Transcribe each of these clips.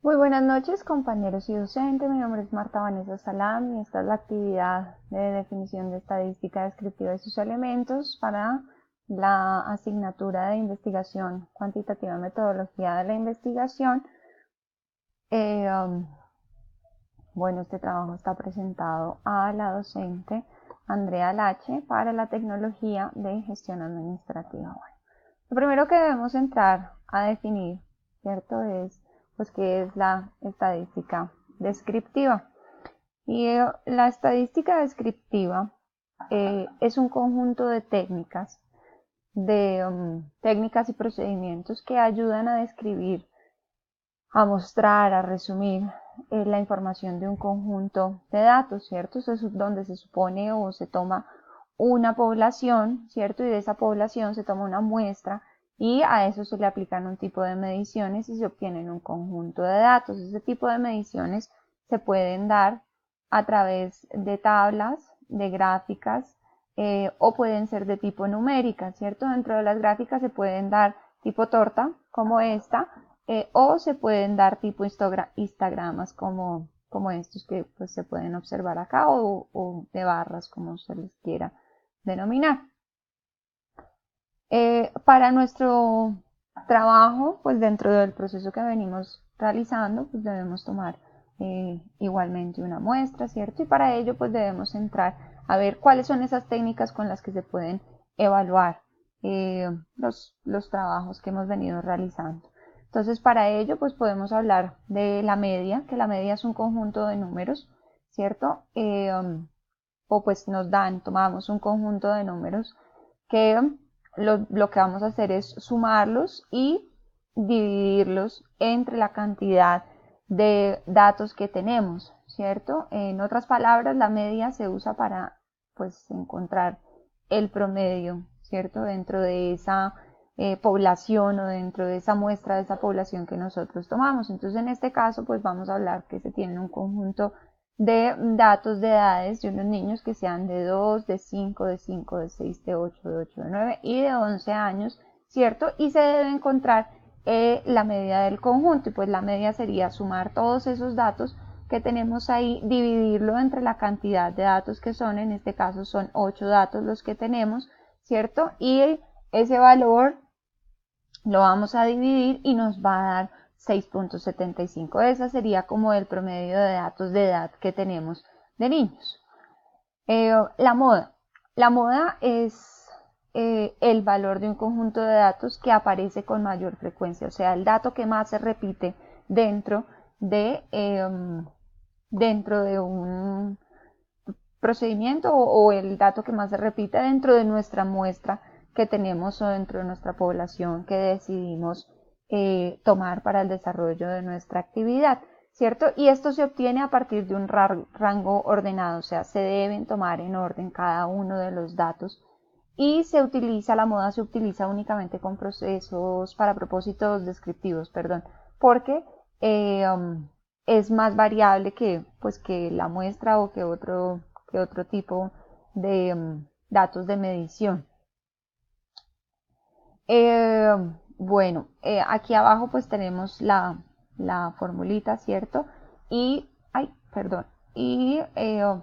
Muy buenas noches, compañeros y docentes. Mi nombre es Marta Vanessa Salam y esta es la actividad de definición de estadística descriptiva y sus elementos para la asignatura de investigación cuantitativa y metodología de la investigación. Eh, um, bueno, este trabajo está presentado a la docente Andrea Lache para la tecnología de gestión administrativa. Bueno, lo primero que debemos entrar a definir, ¿cierto? Es pues qué es la estadística descriptiva. Y la estadística descriptiva es un conjunto de técnicas y procedimientos que ayudan a describir, a mostrar, a resumir la información de un conjunto de datos, ¿cierto? Eso es donde se supone o se toma una población, ¿cierto? Y de esa población se toma una muestra y a eso se le aplican un tipo de mediciones y se obtienen un conjunto de datos. Ese tipo de mediciones se pueden dar a través de tablas, de gráficas o pueden ser de tipo numérica, ¿cierto? Dentro de las gráficas se pueden dar tipo torta, como esta, o se pueden dar tipo histogramas como estos que pues, se pueden observar acá o de barras como se les quiera denominar. Para nuestro trabajo, pues dentro del proceso que venimos realizando, pues debemos tomar igualmente una muestra, ¿cierto? Y para ello, pues debemos entrar a ver cuáles son esas técnicas con las que se pueden evaluar los trabajos que hemos venido realizando. Entonces, para ello, pues podemos hablar de la media, que la media es un conjunto de números, ¿cierto? O pues tomamos un conjunto de números que lo que vamos a hacer es sumarlos y dividirlos entre la cantidad de datos que tenemos, ¿cierto? En otras palabras, la media se usa para pues encontrar el promedio, ¿cierto? Dentro de esa población o dentro de esa muestra de esa población que nosotros tomamos. Entonces, en este caso, pues vamos a hablar que se tiene un conjunto de datos de edades de unos niños que sean de 2, de 5, de 6, de 8, de 8, de 9 y de 11 años, ¿cierto? Y se debe encontrar la media del conjunto y pues la media sería sumar todos esos datos que tenemos ahí, dividirlo entre la cantidad de datos que son, en este caso son 8 datos los que tenemos, ¿cierto? Y ese valor lo vamos a dividir y nos va a dar 6.75. Esa sería como el promedio de datos de edad que tenemos de niños. La moda. La moda es el valor de un conjunto de datos que aparece con mayor frecuencia, o sea, el dato que más se repite dentro de, dentro de un procedimiento o el dato que más se repite dentro de nuestra muestra que tenemos o dentro de nuestra población que decidimos tomar para el desarrollo de nuestra actividad, ¿cierto? Y esto se obtiene a partir de un rango ordenado, o sea, se deben tomar en orden cada uno de los datos y la moda se utiliza únicamente con procesos para propósitos descriptivos, perdón, porque es más variable pues, que la muestra o que otro tipo de datos de medición. Eh, bueno, aquí abajo pues tenemos la formulita, ¿cierto? Y, ay, perdón, y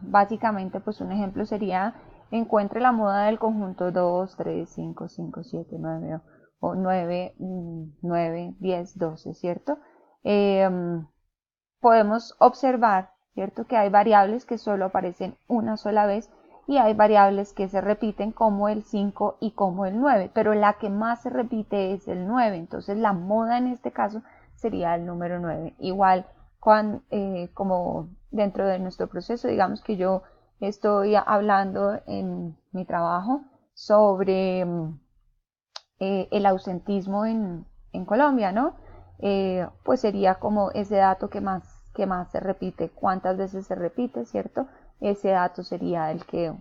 básicamente pues un ejemplo sería encuentre la moda del conjunto 2, 3, 5, 5, 7, 9 o 9, 9, 10, 12, ¿cierto? Eh, Podemos observar, ¿cierto? Que hay variables que solo aparecen una sola vez y hay variables que se repiten como el 5 y como el 9, pero la que más se repite es el 9, entonces la moda en este caso sería el número 9. Igual como dentro de nuestro proceso, digamos que yo estoy hablando en mi trabajo sobre el ausentismo en Colombia, ¿no? Pues sería como ese dato que más se repite, cuántas veces se repite, ¿cierto? Ese dato sería el que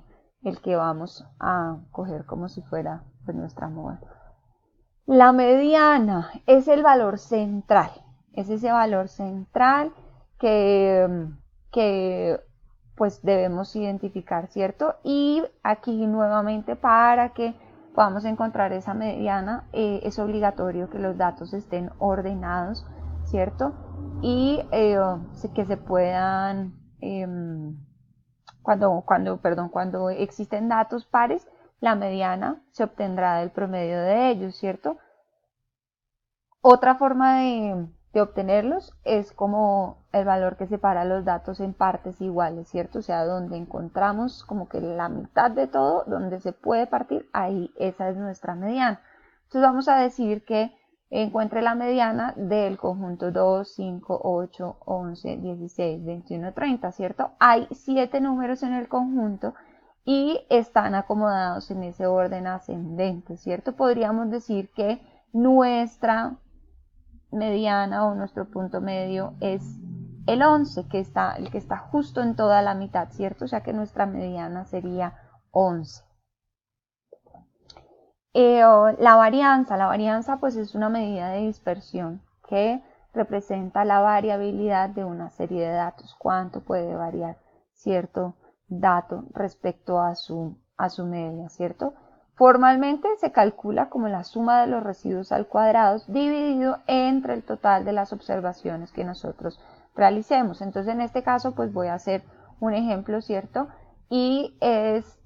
vamos a coger como si fuera pues, nuestra moda. La mediana es el valor central, es ese valor central que pues debemos identificar, ¿cierto? Y aquí nuevamente para que podamos encontrar esa mediana es obligatorio que los datos estén ordenados, ¿cierto? Y que se puedan, cuando existen datos pares, la mediana se obtendrá del promedio de ellos, ¿cierto? Otra forma de obtenerlos es como el valor que separa los datos en partes iguales, ¿cierto? O sea, donde encontramos como que la mitad de todo, donde se puede partir, ahí esa es nuestra mediana. Entonces vamos a decir que encuentre la mediana del conjunto 2, 5, 8, 11, 16, 21, 30, ¿cierto? Hay 7 números en el conjunto y están acomodados en ese orden ascendente, ¿cierto? Podríamos decir que nuestra mediana o nuestro punto medio es el 11, el que está justo en toda la mitad, ¿cierto? O sea que nuestra mediana sería 11. La varianza pues es una medida de dispersión que representa la variabilidad de una serie de datos, cuánto puede variar cierto dato respecto a su media, ¿cierto? Formalmente se calcula como la suma de los residuos al cuadrado dividido entre el total de las observaciones que nosotros realicemos. Entonces en este caso pues voy a hacer un ejemplo, ¿cierto? Y es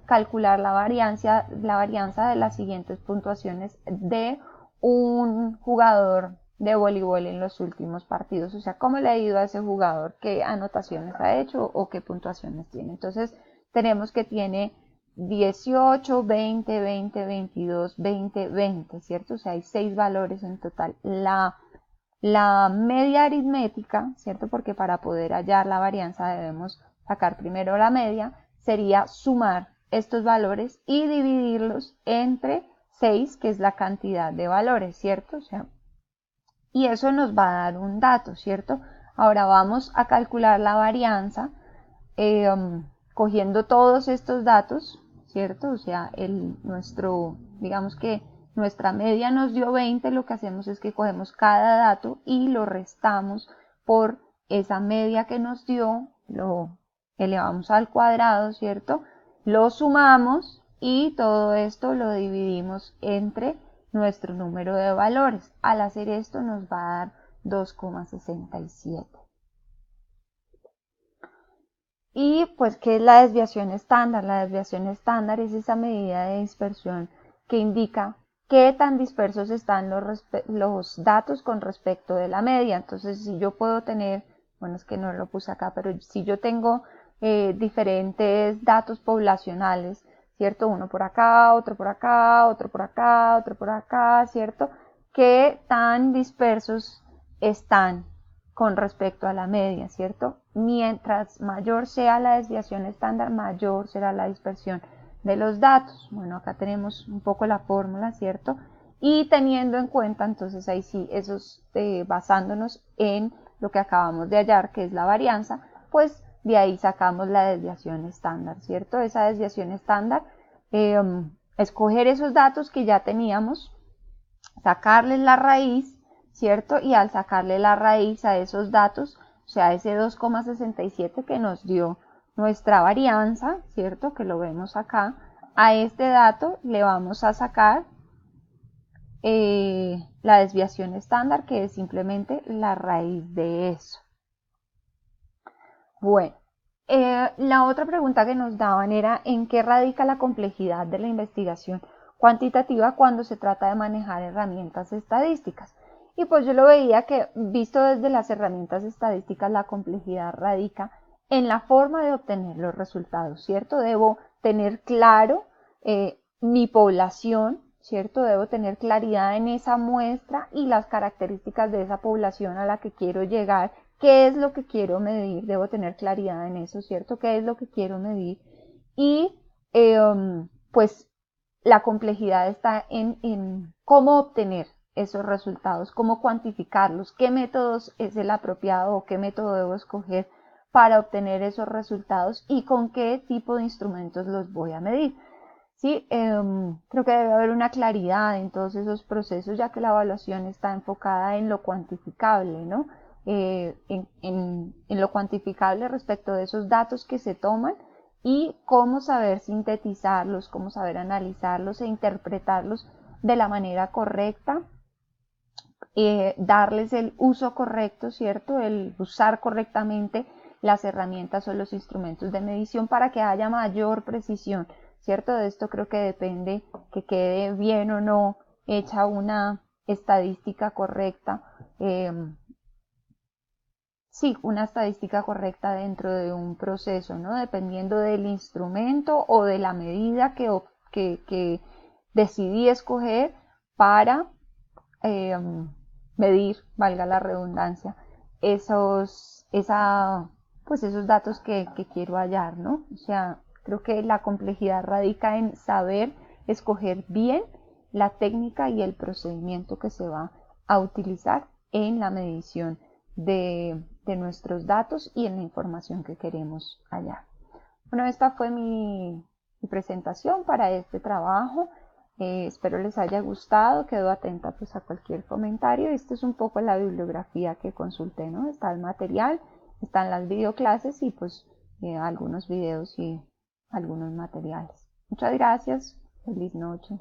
calcular la varianza de las siguientes puntuaciones de un jugador de voleibol en los últimos partidos, o sea, cómo le ha ido a ese jugador, qué anotaciones ha hecho o qué puntuaciones tiene. Entonces tenemos que tiene 18, 20, 20, 22, 20, 20, ¿cierto? O sea, hay 6 valores en total. La media aritmética, ¿cierto? Porque para poder hallar la varianza debemos sacar primero la media, sería sumar estos valores y dividirlos entre 6, que es la cantidad de valores, ¿cierto? O sea, y eso nos va a dar un dato, ¿cierto? Ahora vamos a calcular la varianza cogiendo todos estos datos, ¿cierto? O sea, digamos que nuestra media nos dio 20, lo que hacemos es que cogemos cada dato y lo restamos por esa media que nos dio, lo elevamos al cuadrado, ¿cierto? Lo sumamos y todo esto lo dividimos entre nuestro número de valores. Al hacer esto nos va a dar 2,67. Y pues, ¿qué es la desviación estándar? La desviación estándar es esa medida de dispersión que indica qué tan dispersos están los datos con respecto de la media. Entonces, si yo puedo tener, bueno, es que no lo puse acá, pero si yo tengo diferentes datos poblacionales, ¿cierto? Uno por acá, otro por acá, otro por acá, otro por acá, ¿cierto? ¿Qué tan dispersos están con respecto a la media, ¿cierto? Mientras mayor sea la desviación estándar, mayor será la dispersión de los datos. Bueno, acá tenemos un poco la fórmula, ¿cierto? Y teniendo en cuenta, entonces ahí sí, basándonos en lo que acabamos de hallar, que es la varianza, pues de ahí sacamos la desviación estándar, ¿cierto? Esa desviación estándar, escoger esos datos que ya teníamos, sacarles la raíz, ¿cierto? Y al sacarle la raíz a esos datos, o sea, ese 2,67 que nos dio nuestra varianza, ¿cierto? Que lo vemos acá, a este dato le vamos a sacar la desviación estándar, que es simplemente la raíz de eso. Bueno, la otra pregunta que nos daban era ¿en qué radica la complejidad de la investigación cuantitativa cuando se trata de manejar herramientas estadísticas? Y pues yo lo veía que, visto desde las herramientas estadísticas, la complejidad radica en la forma de obtener los resultados, ¿cierto? Debo tener claro mi población, ¿cierto? Debo tener claridad en esa muestra y las características de esa población a la que quiero llegar. ¿Qué es lo que quiero medir? Debo tener claridad en eso, ¿cierto? ¿Qué es lo que quiero medir? Y pues la complejidad está en cómo obtener esos resultados, cómo cuantificarlos, qué métodos es el apropiado o qué método debo escoger para obtener esos resultados y con qué tipo de instrumentos los voy a medir. Sí, creo que debe haber una claridad en todos esos procesos, ya que la evaluación está enfocada en lo cuantificable, ¿no? En lo cuantificable respecto de esos datos que se toman y cómo saber sintetizarlos, cómo saber analizarlos e interpretarlos de la manera correcta darles el uso correcto, ¿cierto? El usar correctamente las herramientas o los instrumentos de medición para que haya mayor precisión, ¿cierto? De esto creo que depende que quede bien o no hecha una estadística correcta. Sí, una estadística correcta dentro de un proceso, ¿no? Dependiendo del instrumento o de la medida que decidí escoger para eh, medir, valga la redundancia, pues esos datos que quiero hallar, ¿no? O sea, creo que la complejidad radica en saber escoger bien la técnica y el procedimiento que se va a utilizar en la medición de nuestros datos y en la información que queremos hallar. Bueno, esta fue mi presentación para este trabajo. Espero les haya gustado, quedo atenta pues a cualquier comentario. Esta es un poco la bibliografía que consulté, ¿no? Está el material, están las videoclases y pues algunos videos y algunos materiales. Muchas gracias, feliz noche.